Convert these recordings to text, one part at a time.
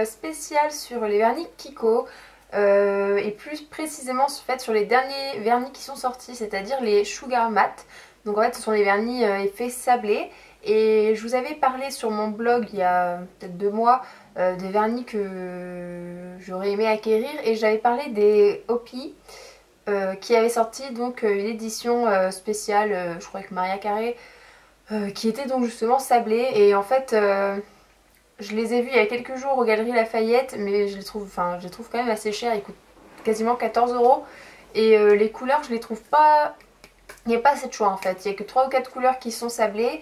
spécial sur les vernis Kiko. Et plus précisément sur les derniers vernis qui sont sortis, c'est-à-dire les Sugar Matte. Donc en fait ce sont les vernis effets sablés. Et je vous avais parlé sur mon blog il y a peut-être 2 mois des vernis que j'aurais aimé acquérir. Et j'avais parlé des Hopi qui avaient sorti donc une édition spéciale, je crois avec Maria Carré, qui était donc justement sablée. Et en fait je les ai vus il y a quelques jours aux Galeries Lafayette, mais je les trouve quand même assez chers, ils coûtent quasiment 14 €. Et les couleurs, je les trouve pas... Il n'y a pas assez de choix en fait, il n'y a que 3 ou 4 couleurs qui sont sablées.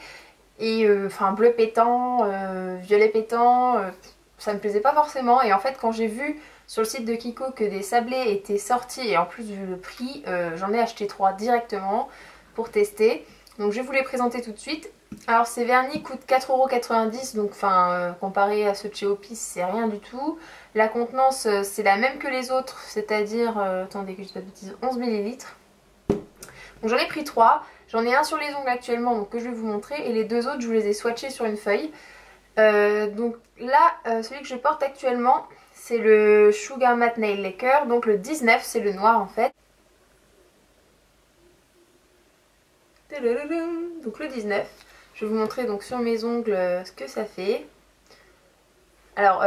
Et bleu pétant, violet pétant, ça me plaisait pas forcément. Et en fait quand j'ai vu sur le site de Kiko que des sablés étaient sortis, et en plus vu le prix, j'en ai acheté 3 directement pour tester. Donc je vais vous les présenter tout de suite. Alors ces vernis coûtent 4,90 €, donc comparé à ceux de chez Hopi c'est rien du tout. La contenance c'est la même que les autres, c'est-à-dire, attendez que je dise pas de bêtises, 11 ml. Donc j'en ai pris 3, j'en ai un sur les ongles actuellement donc que je vais vous montrer, et les 2 autres je vous les ai swatchés sur une feuille. Donc là celui que je porte actuellement c'est le Sugar Matte Nail Lacquer, donc le 19, c'est le noir en fait. Donc le 19. Je vais vous montrer donc sur mes ongles ce que ça fait. Alors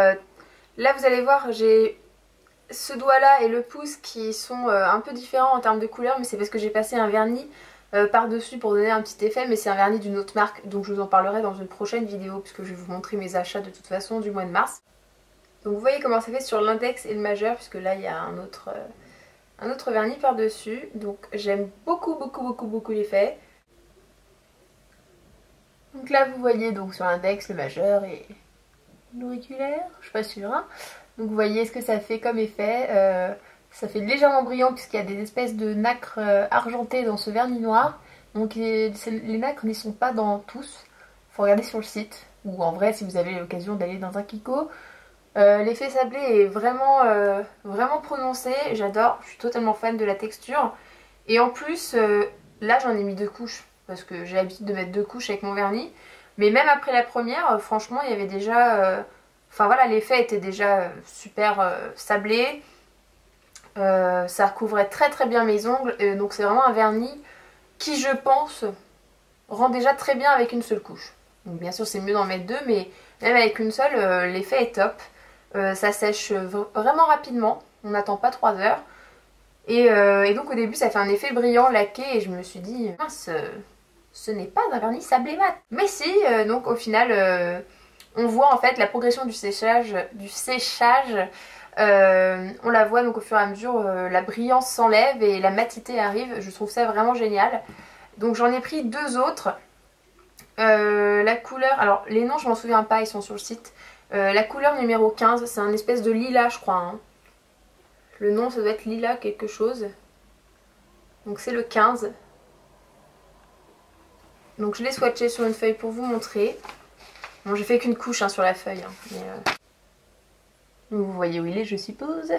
là vous allez voir, j'ai ce doigt là et le pouce qui sont un peu différents en termes de couleur, mais c'est parce que j'ai passé un vernis par dessus pour donner un petit effet, mais c'est un vernis d'une autre marque, donc je vous en parlerai dans une prochaine vidéo puisque je vais vous montrer mes achats de toute façon du mois de mars. Donc vous voyez comment ça fait sur l'index et le majeur, puisque là il y a un autre vernis par dessus, donc j'aime beaucoup l'effet. Donc là vous voyez donc sur l'index, le majeur et l'auriculaire, je suis pas sûre. Hein. Donc vous voyez ce que ça fait comme effet. Ça fait légèrement brillant puisqu'il y a des espèces de nacres argentées dans ce vernis noir. Donc les nacres n'y sont pas dans tous. Faut regarder sur le site. Ou en vrai si vous avez l'occasion d'aller dans un Kiko. L'effet sablé est vraiment prononcé. J'adore, je suis totalement fan de la texture. Et en plus là j'en ai mis 2 couches. Parce que j'ai l'habitude de mettre 2 couches avec mon vernis. Mais même après la première, franchement, il y avait déjà... l'effet était déjà super sablé. Ça recouvrait très bien mes ongles. Donc c'est vraiment un vernis qui, je pense, rend déjà très bien avec une seule couche. Donc bien sûr, c'est mieux d'en mettre 2, mais même avec une seule, l'effet est top. Ça sèche vraiment rapidement. On n'attend pas 3 heures. Et donc au début, ça fait un effet brillant, laqué. Et je me suis dit, mince... ce n'est pas un vernis sablé mat. Mais si, donc au final, on voit en fait la progression du séchage. On la voit donc au fur et à mesure, la brillance s'enlève et la matité arrive. Je trouve ça vraiment génial. Donc j'en ai pris 2 autres. La couleur, alors les noms je m'en souviens pas, ils sont sur le site. La couleur numéro 15, c'est un espèce de lilas je crois. Hein. Le nom ça doit être lilas quelque chose. Donc c'est le 15. Donc je l'ai swatché sur une feuille pour vous montrer. Bon, j'ai fait qu'une couche hein, sur la feuille. Hein, mais donc vous voyez où il est, je suppose.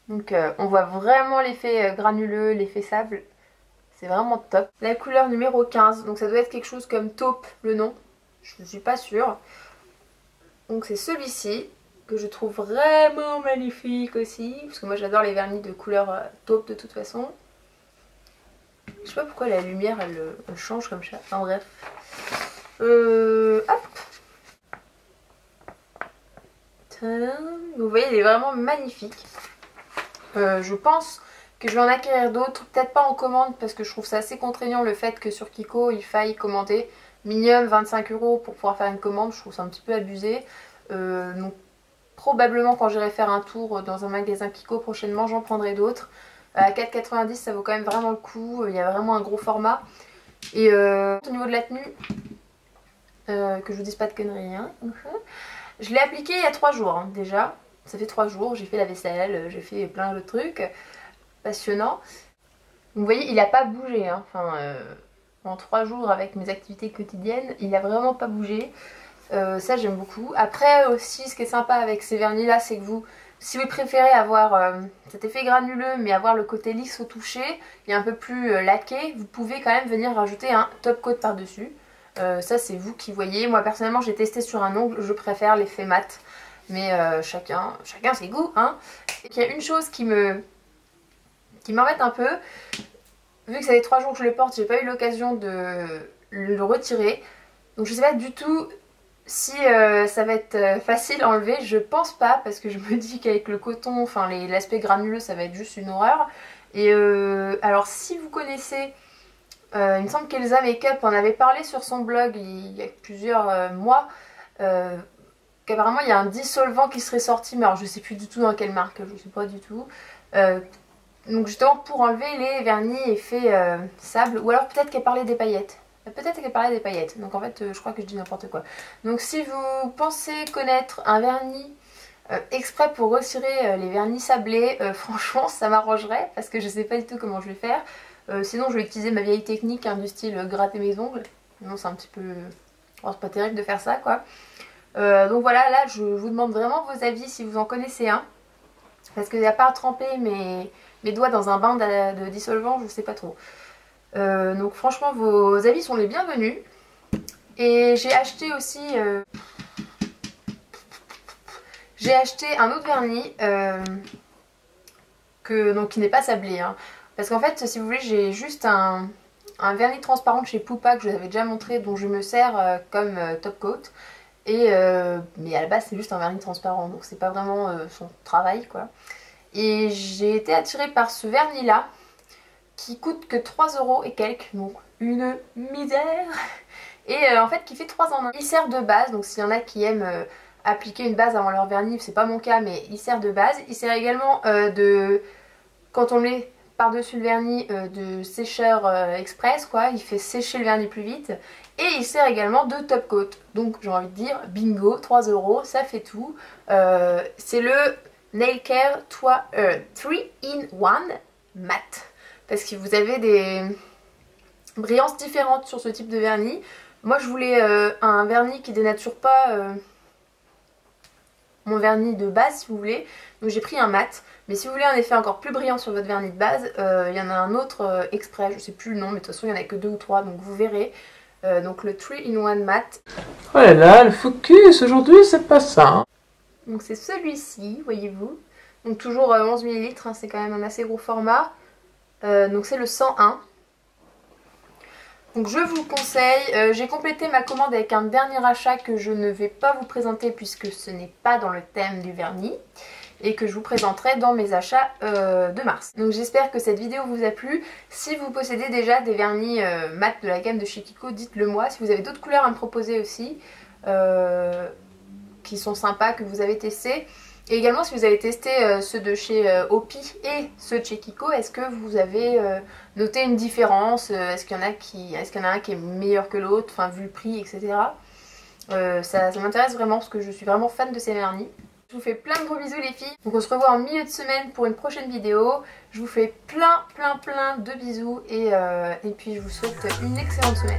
Donc on voit vraiment l'effet granuleux, l'effet sable. C'est vraiment top. La couleur numéro 15, donc ça doit être quelque chose comme taupe le nom. Je ne suis pas sûre. Donc c'est celui-ci que je trouve vraiment magnifique aussi. Parce que moi j'adore les vernis de couleur taupe de toute façon. Je sais pas pourquoi la lumière elle change comme ça. Enfin bref. Hop. Tadam. Vous voyez il est vraiment magnifique. Je pense que je vais en acquérir d'autres. Peut-être pas en commande parce que je trouve ça assez contraignant le fait que sur Kiko il faille commander. Minimum 25 € pour pouvoir faire une commande. Je trouve ça un petit peu abusé. Donc probablement quand j'irai faire un tour dans un magasin Kiko prochainement j'en prendrai d'autres. À 4,90 ça vaut quand même vraiment le coup, il y a vraiment un gros format. Et au niveau de la tenue, que je vous dise pas de conneries, hein. Je l'ai appliqué il y a 3 jours hein, déjà. Ça fait 3 jours, j'ai fait la vaisselle, j'ai fait plein de trucs passionnants. Vous voyez, il n'a pas bougé. Hein. En 3 jours avec mes activités quotidiennes, il n'a vraiment pas bougé. Ça j'aime beaucoup. Après aussi, ce qui est sympa avec ces vernis là, c'est que si vous préférez avoir cet effet granuleux mais avoir le côté lisse au toucher et un peu plus laqué, vous pouvez quand même venir rajouter un top coat par dessus. Ça c'est vous qui voyez. Moi personnellement j'ai testé sur un ongle, je préfère l'effet mat. Mais chacun ses goûts hein. Il y a une chose qui m'embête un peu. Vu que ça fait 3 jours que je le porte, j'ai pas eu l'occasion de le retirer. Donc je sais pas du tout si ça va être facile à enlever. Je pense pas parce que je me dis qu'avec le coton, enfin l'aspect granuleux ça va être juste une horreur. Et alors si vous connaissez, il me semble qu'Elsa Makeup en avait parlé sur son blog il y a plusieurs mois. Qu'apparemment il y a un dissolvant qui serait sorti, mais alors je sais plus du tout dans quelle marque, je sais pas du tout. Donc justement pour enlever les vernis effet sable, ou alors peut-être qu'elle parlait des paillettes. Peut-être qu'elle parlait des paillettes, donc en fait je crois que je dis n'importe quoi. Donc si vous pensez connaître un vernis exprès pour retirer les vernis sablés, franchement ça m'arrangerait parce que je sais pas du tout comment je vais faire. Sinon je vais utiliser ma vieille technique hein, du style gratter mes ongles. Non c'est un petit peu... Oh, c'est pas terrible de faire ça quoi. Donc voilà, là je vous demande vraiment vos avis si vous en connaissez un. Parce que à part tremper mes doigts dans un bain de dissolvant, je sais pas trop. Donc franchement vos avis sont les bienvenus. Et j'ai acheté aussi... j'ai acheté un autre vernis qui n'est pas sablé. Hein. Parce qu'en fait, si vous voulez, j'ai juste un vernis transparent de chez Pupa que je vous avais déjà montré, dont je me sers comme top coat. Mais à la base, c'est juste un vernis transparent, donc c'est pas vraiment son travail quoi. Et j'ai été attirée par ce vernis là, qui coûte que 3 € et quelques, donc une misère. Et en fait, qui fait 3 en 1. Il sert de base, donc s'il y en a qui aiment... appliquer une base avant leur vernis, c'est pas mon cas mais il sert de base. Il sert également quand on met par-dessus le vernis de sécheur express quoi, il fait sécher le vernis plus vite. Et il sert également de top coat. Donc j'ai envie de dire bingo, 3 €, ça fait tout. C'est le Nail Care 3-in-1 Matte. Parce que vous avez des brillances différentes sur ce type de vernis. Moi je voulais un vernis qui dénature pas... mon vernis de base si vous voulez, donc j'ai pris un mat, mais si vous voulez un effet encore plus brillant sur votre vernis de base, il y en a un autre exprès, je sais plus le nom, mais de toute façon il n'y en a que 2 ou 3, donc vous verrez, donc le 3-in-1 mat. Oh là là, le focus aujourd'hui c'est pas ça. Hein. Donc c'est celui-ci, voyez-vous, donc toujours 11 ml, hein, c'est quand même un assez gros format, donc c'est le 101. Donc je vous conseille, j'ai complété ma commande avec un dernier achat que je ne vais pas vous présenter puisque ce n'est pas dans le thème du vernis et que je vous présenterai dans mes achats de mars. Donc j'espère que cette vidéo vous a plu. Si vous possédez déjà des vernis mat de la gamme de chez Kiko, dites-le moi. Si vous avez d'autres couleurs à me proposer aussi qui sont sympas, que vous avez testés. Et également si vous avez testé ceux de chez Opi et ceux de chez Kiko, est-ce que vous avez noté une différence? Est-ce qu'il y en a un qui est meilleur que l'autre, enfin vu le prix, etc. Ça m'intéresse vraiment parce que je suis vraiment fan de ces vernis. Je vous fais plein de gros bisous les filles. Donc on se revoit en milieu de semaine pour une prochaine vidéo. Je vous fais plein de bisous et puis je vous souhaite une excellente semaine.